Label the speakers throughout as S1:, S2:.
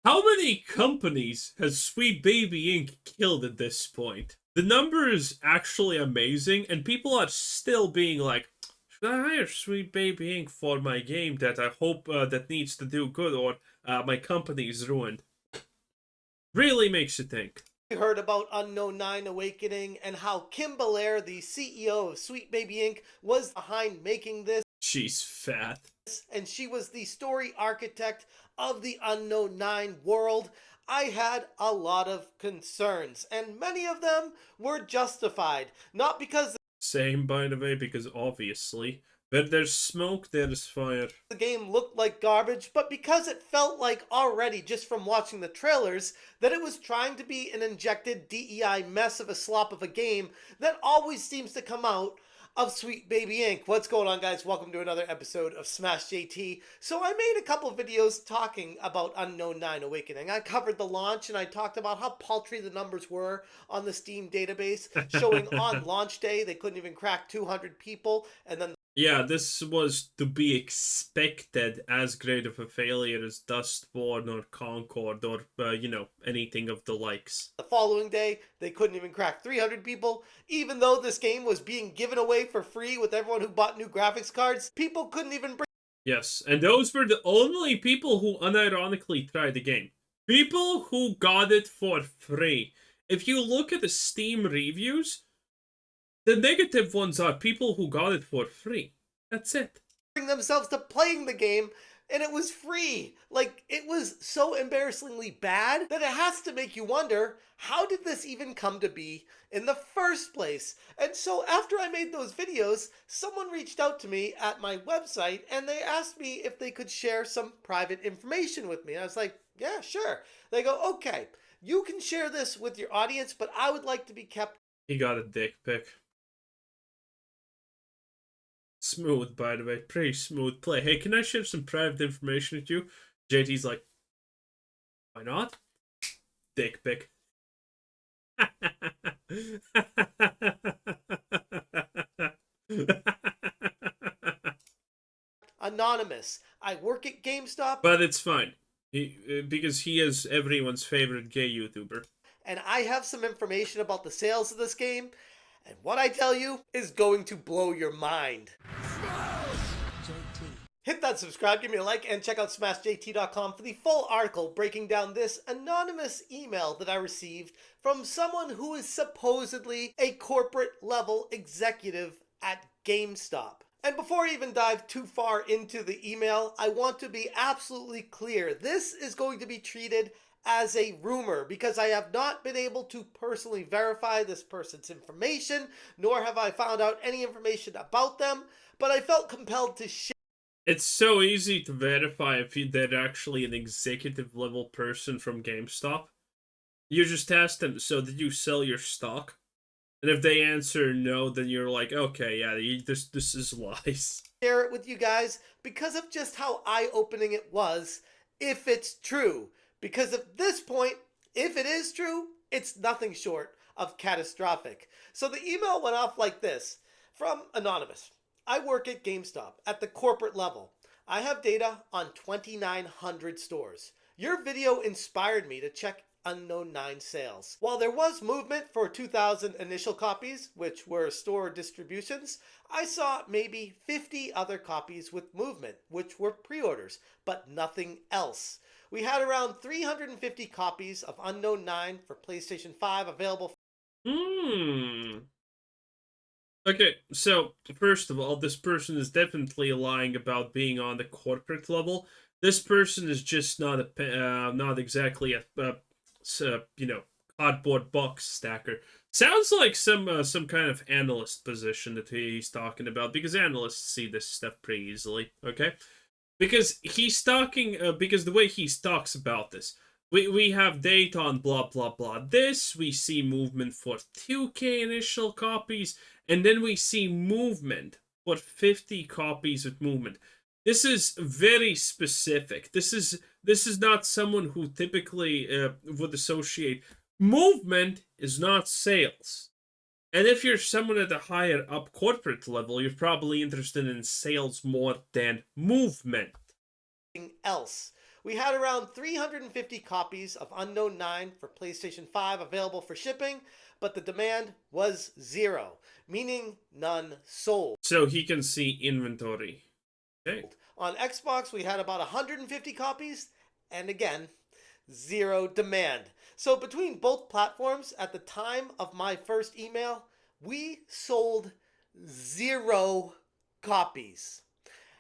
S1: How many companies has Sweet Baby Inc. killed at this point? The number is actually amazing, and people are still being like, should I hire Sweet Baby Inc. for my game that I hope that needs to do good, or my company is ruined? Really makes you think.
S2: We heard about Unknown 9 Awakening and how Kim Belair, the CEO of Sweet Baby Inc., was behind making this,
S1: She's fat.
S2: and she was the story architect of the Unknown 9 world. I had a lot of concerns, and many of them were justified. Not because
S1: Same, by the way, because obviously, where there's smoke, there's fire.
S2: the game looked like garbage, but because it felt like already, just from watching the trailers, that it was trying to be an injected DEI mess of a slop of a game that always seems to come out of Sweet Baby Inc. What's going on, guys? Welcome to another episode of Smash JT. So I made a couple videos talking about Unknown 9 Awakening. I covered the launch and I talked about how paltry the numbers were on the Steam database, showing on launch day they couldn't even crack 200 people, and then
S1: Yeah, this was to be expected, as great of a failure as Dustborn or Concord or, anything of the likes.
S2: the following day, they couldn't even crack 300 people. Even though this game was being given away for free with everyone who bought new graphics cards, people couldn't even bring
S1: Yes, and those were the only people who unironically tried the game. People who got it for free. If you look at the Steam reviews, the negative ones are people who got it for free. That's it.
S2: themselves to playing the game, and it was free. Like, it was so embarrassingly bad that it has to make you wonder, how did this even come to be in the first place? And so after I made those videos, someone reached out to me at my website and they asked me if they could share some private information with me. And I was like, yeah, sure. They go, okay, you can share this with your audience, but I would like to be kept.
S1: He got a dick pic. Smooth, by the way. Pretty smooth play. Hey, can I share some private information with you? JT's like, why not? Dick pic.
S2: Anonymous. I work at GameStop,
S1: But it's fine. Because he is everyone's favorite gay YouTuber.
S2: and I have some information about the sales of this game, and what I tell you is going to blow your mind. Hit that subscribe, give me a like, and check out smashjt.com for the full article breaking down this anonymous email that I received from someone who is supposedly a corporate level executive at GameStop. And before I even dive too far into the email, I want to be absolutely clear. This is going to be treated as a rumor because I have not been able to personally verify this person's information, nor have I found out any information about them, but I felt compelled to share.
S1: It's so easy to verify if they're actually an executive level person from GameStop. You just ask them, so did you sell your stock? And if they answer no, then you're like, okay, yeah, this is lies.
S2: Share it with you guys because of just how eye-opening it was, if it's true. Because at this point, if it is true, it's nothing short of catastrophic. So the email went off like this from Anonymous. I work at GameStop at the corporate level. I have data on 2,900 stores. Your video inspired me to check Unknown 9 sales. While there was movement for 2,000 initial copies, which were store distributions, I saw maybe 50 other copies with movement, which were pre-orders, but nothing else. We had around 350 copies of Unknown 9 for PlayStation 5 available.
S1: Okay, so first of all, this person is definitely lying about being on the corporate level. This person is just not exactly a cardboard box stacker. Sounds like some kind of analyst position that he's talking about, because analysts see this stuff pretty easily. Okay, because he's talking because the way he talks about this. We have data on blah blah blah this, we see movement for 2k initial copies, and then we see movement for 50 copies with movement. This is very specific. This is not someone who typically would associate. Movement is not sales. And if you're someone at a higher up corporate level, you're probably interested in sales more than movement.
S2: Else. we had around 350 copies of Unknown 9 for PlayStation 5 available for shipping, but the demand was 0, meaning none sold.
S1: So he can see inventory. Okay.
S2: On Xbox, we had about 150 copies, and again, 0 demand. So between both platforms, at the time of my first email, we sold 0 copies.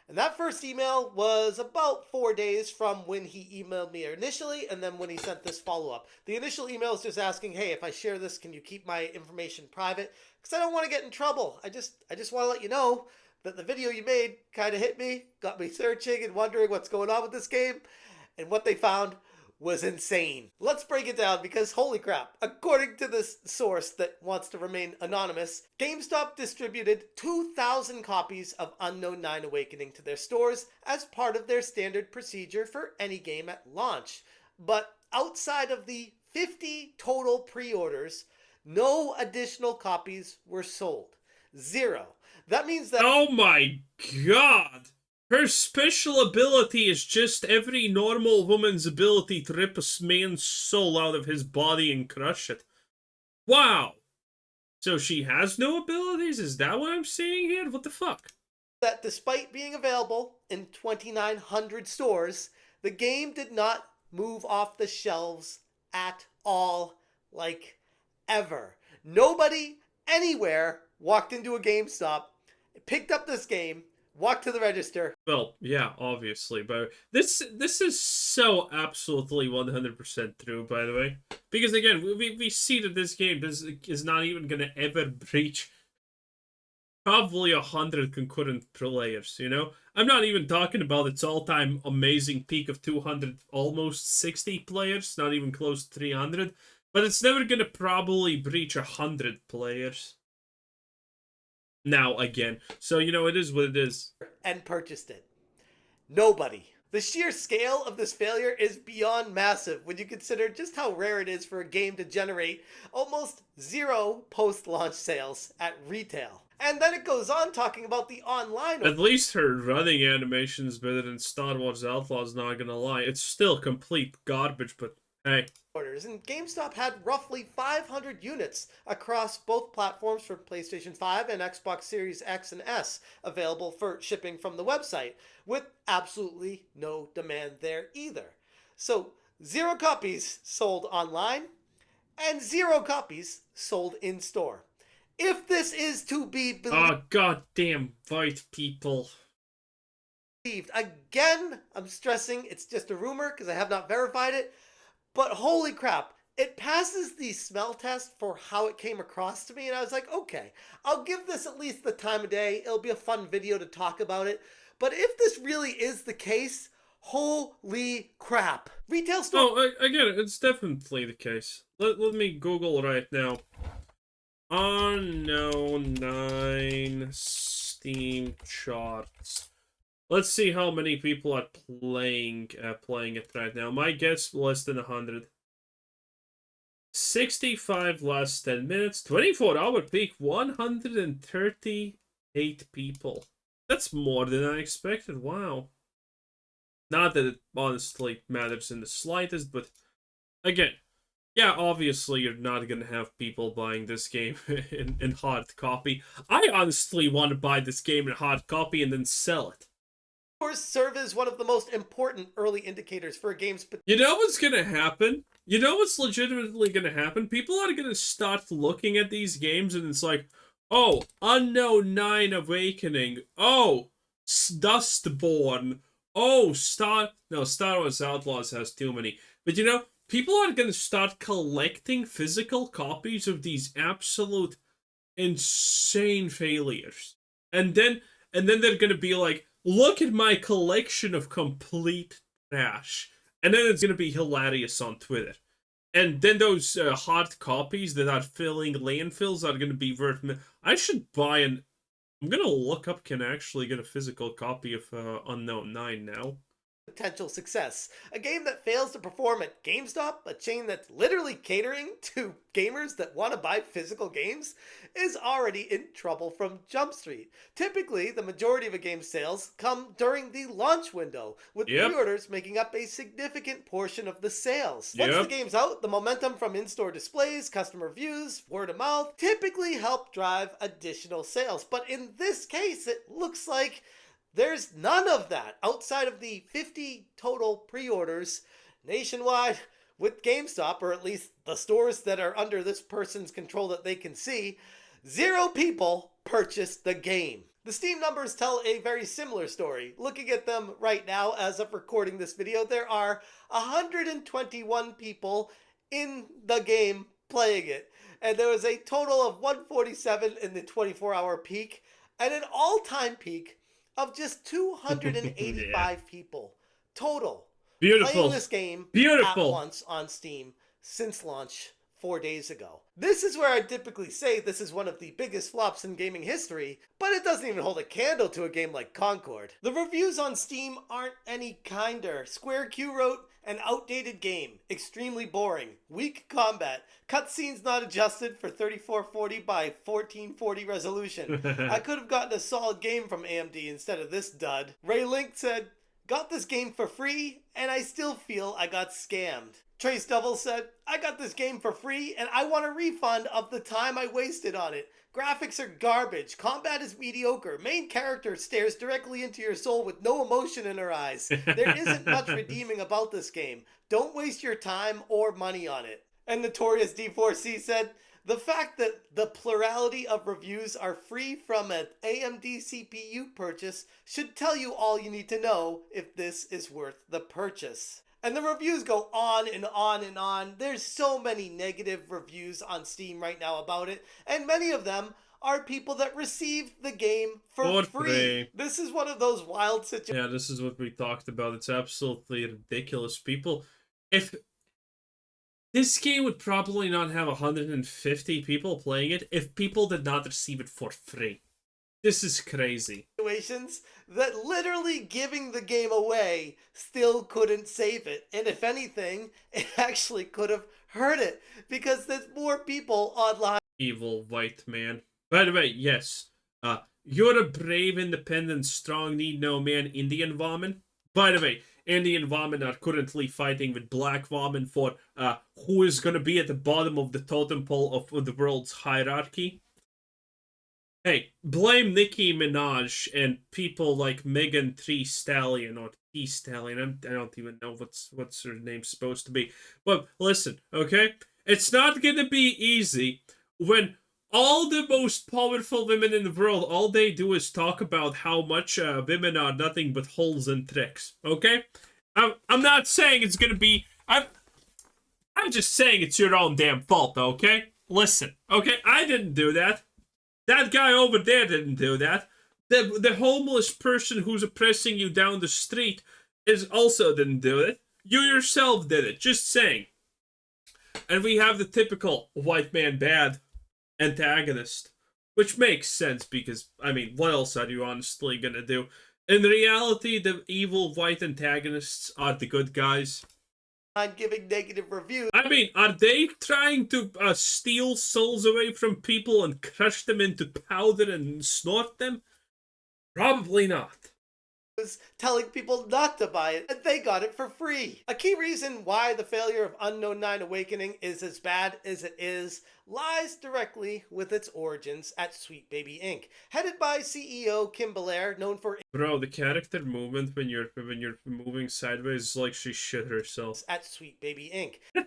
S2: And that first email was about 4 days from when he emailed me initially and then when he sent this follow-up. The initial email is just asking, hey, if I share this, can you keep my information private? Because I don't want to get in trouble. I just want to let you know that the video you made kind of hit me, got me searching and wondering what's going on with this game. And what they found was insane. Let's break it down because holy crap, according to this source that wants to remain anonymous, GameStop distributed 2,000 copies of Unknown 9 Awakening to their stores as part of their standard procedure for any game at launch. But outside of the 50 total pre-orders, no additional copies were sold. 0. That means that...
S1: Oh my god! Her special ability is just every normal woman's ability to rip a man's soul out of his body and crush it. Wow! So she has no abilities? Is that what I'm seeing here? What the fuck?
S2: That despite being available in 2,900 stores, the game did not move off the shelves at all, like ever. Nobody anywhere walked into a GameStop, picked up this game, walked to the register.
S1: Well, yeah, obviously, but this is so absolutely 100% true, by the way. Because again, we see that this game is not even gonna ever breach probably 100 concurrent players, you know? I'm not even talking about its all-time amazing peak of 200, almost 60 players, not even close to 300, but it's never gonna probably breach 100 players. Now again, so you know, it is what it is.
S2: And purchased it. Nobody. The sheer scale of this failure is beyond massive when you consider just how rare it is for a game to generate almost 0 post-launch sales at retail. And then it goes on talking about the online...
S1: At least her running animation is better than Star Wars Outlaws, not gonna lie. It's still complete garbage, but hey.
S2: Orders, and GameStop had roughly 500 units across both platforms for PlayStation 5 and Xbox Series X and S available for shipping from the website, with absolutely no demand there either. So 0 copies sold online and 0 copies sold in store. If this is to be believed...
S1: Oh, goddamn white people.
S2: Again, I'm stressing it's just a rumor because I have not verified it. But holy crap, it passes the smell test for how it came across to me. And I was like, okay, I'll give this at least the time of day. It'll be a fun video to talk about it. But if this really is the case, holy crap. Retail store...
S1: Oh, again, it's definitely the case. Let me Google right now. Unknown 9 Steam charts. Let's see how many people are playing it right now. My guess, less than 100. 65 last 10 minutes. 24-hour peak, 138 people. That's more than I expected. Wow. Not that it honestly matters in the slightest, but again, yeah, obviously you're not gonna have people buying this game in hard copy. I honestly want to buy this game in hard copy and then sell it.
S2: Serve as one of the most important early indicators for a game's...
S1: You know what's gonna happen? You know what's legitimately gonna happen? People are gonna start looking at these games and it's like, oh, Unknown 9 Awakening. Oh, Dustborn. Oh, Star Wars Outlaws has too many. But you know, people are gonna start collecting physical copies of these absolute insane failures. And then they're gonna be like, look at my collection of complete trash. And then it's going to be hilarious on Twitter. And then those hard copies that are filling landfills are going to be worth... I should buy an... I'm going to look up, can I actually get a physical copy of Unknown 9 now?
S2: potential success. A game that fails to perform at GameStop, a chain that's literally catering to gamers that want to buy physical games, is already in trouble from Jump Street. Typically, the majority of a game's sales come during the launch window, with
S1: Yep.
S2: pre-orders making up a significant portion of the sales. Once the
S1: Yep.
S2: game's out, the momentum from in-store displays, customer reviews, word of mouth typically help drive additional sales. But in this case, it looks like there's none of that outside of the 50 total pre-orders nationwide with GameStop, or at least the stores that are under this person's control that they can see. 0 people purchased the game. The Steam numbers tell a very similar story. Looking at them right now as of recording this video, there are 121 people in the game playing it. And there was a total of 147 in the 24-hour peak, and an all-time peak of just 285
S1: Yeah.
S2: people total
S1: Beautiful.
S2: playing this game at once on Steam since launch 4 days ago. This is where I typically say this is one of the biggest flops in gaming history, but it doesn't even hold a candle to a game like Concord. The reviews on Steam aren't any kinder. Square Q wrote, "An outdated game, extremely boring, weak combat, cutscenes not adjusted for 3440 by 1440 resolution. I could have gotten a solid game from AMD instead of this dud." Ray Link said, "Got this game for free, and I still feel I got scammed." Trace Double said, "I got this game for free, and I want a refund of the time I wasted on it. Graphics are garbage, combat is mediocre, main character stares directly into your soul with no emotion in her eyes. There isn't much redeeming about this game. Don't waste your time or money on it." And Notorious D4C said, "The fact that the plurality of reviews are free from an AMD CPU purchase should tell you all you need to know if this is worth the purchase." And the reviews go on and on and on. There's so many negative reviews on Steam right now about it, and many of them are people that received the game for free. This is one of those wild situations.
S1: Yeah, this is what we talked about. It's absolutely ridiculous. People, if this game would probably not have 150 people playing it if people did not receive it for free. This is crazy.
S2: Situations that literally giving the game away still couldn't save it. And if anything, it actually could have hurt it because there's more people online.
S1: Evil white man. By the way, yes. You're a brave, independent, strong, need no man Indian woman. By the way, Indian women are currently fighting with black women for who is going to be at the bottom of the totem pole of the world's hierarchy. Hey, blame Nicki Minaj and people like Megan Thee Stallion or Thee Stallion. I don't even know what's her name supposed to be. But listen, okay? It's not gonna be easy when all the most powerful women in the world, all they do is talk about how much women are nothing but holes and tricks, okay? I'm not saying it's gonna be... I'm just saying it's your own damn fault, okay? Listen, okay? I didn't do that. That guy over there didn't do that. The homeless person who's oppressing you down the street also didn't do it. You yourself did it. Just saying. And we have the typical white man bad antagonist, which makes sense because, I mean, what else are you honestly gonna do? In reality, the evil white antagonists are the good guys.
S2: I'm giving negative reviews.
S1: I mean, are they trying to steal souls away from people and crush them into powder and snort them? Probably not.
S2: Telling people not to buy it, and they got it for free. A key reason why the failure of Unknown 9 Awakening is as bad as it is lies directly with its origins at Sweet Baby Inc. Headed by CEO Kim Belair, known for...
S1: Bro, the character movement when you're moving sideways is like she shit herself.
S2: At Sweet Baby Inc.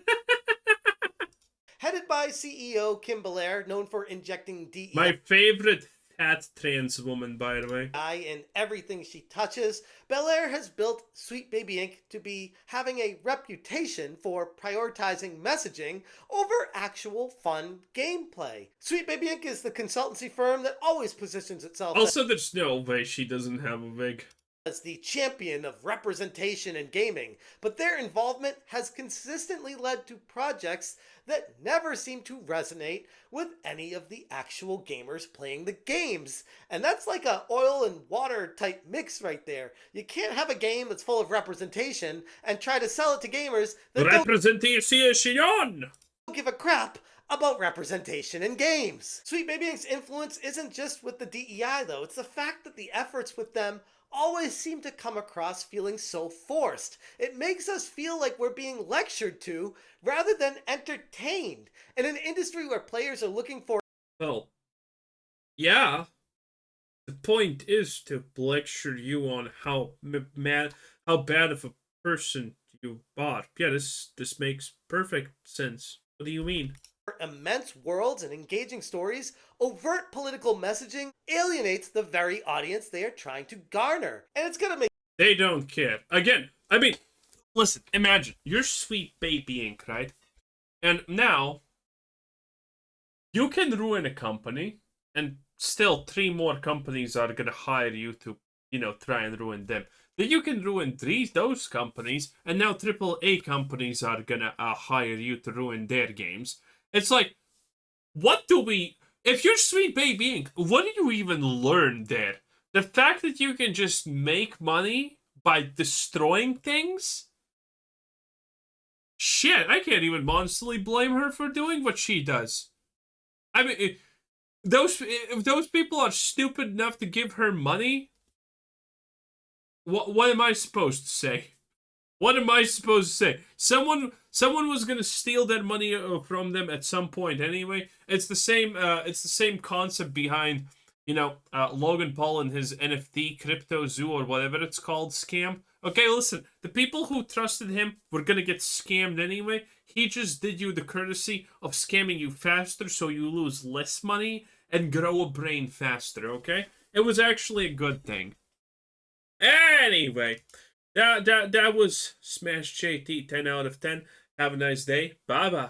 S2: Headed by CEO Kim Belair, known for injecting DEI...
S1: My favorite fat trans woman, by the way.
S2: In everything she touches, Belair has built Sweet Baby Inc. to be having a reputation for prioritizing messaging over actual fun gameplay. Sweet Baby Inc. is the consultancy firm that always positions itself...
S1: Also, there's no way she doesn't have a wig.
S2: as the champion of representation in gaming, but their involvement has consistently led to projects that never seem to resonate with any of the actual gamers playing the games. And that's like a oil and water type mix right there. You can't have a game that's full of representation and try to sell it to gamers that don't
S1: Representation!
S2: give a crap about representation in games. Sweet Baby Inc.'s influence isn't just with the DEI though, it's the fact that the efforts with them always seem to come across feeling so forced. It makes us feel like we're being lectured to rather than entertained. In an industry where players are looking for
S1: Well, yeah. The point is to lecture you on how how bad of a person you bought. Yeah, this makes perfect sense. What do you mean?
S2: immense worlds and engaging stories, overt political messaging alienates the very audience they are trying to garner. And it's gonna make
S1: They don't care. Again, I mean, listen, imagine, you're Sweet Baby Inc., right? And now, you can ruin a company, and still 3 more companies are gonna hire you to, try and ruin them. Then you can ruin those companies, and now AAA companies are gonna hire you to ruin their games. It's like, if you're Sweet Baby Inc., what do you even learn there? The fact that you can just make money by destroying things? Shit, I can't even honestly blame her for doing what she does. I mean, if those people are stupid enough to give her money, what am I supposed to say? What am I supposed to say? Someone was gonna steal that money from them at some point anyway. It's the same concept behind, Logan Paul and his NFT crypto zoo or whatever it's called scam. Okay, listen, the people who trusted him were gonna get scammed anyway. He just did you the courtesy of scamming you faster so you lose less money and grow a brain faster, okay? It was actually a good thing. Anyway, that was Smash JT 10 out of 10. Have a nice day. Bye bye.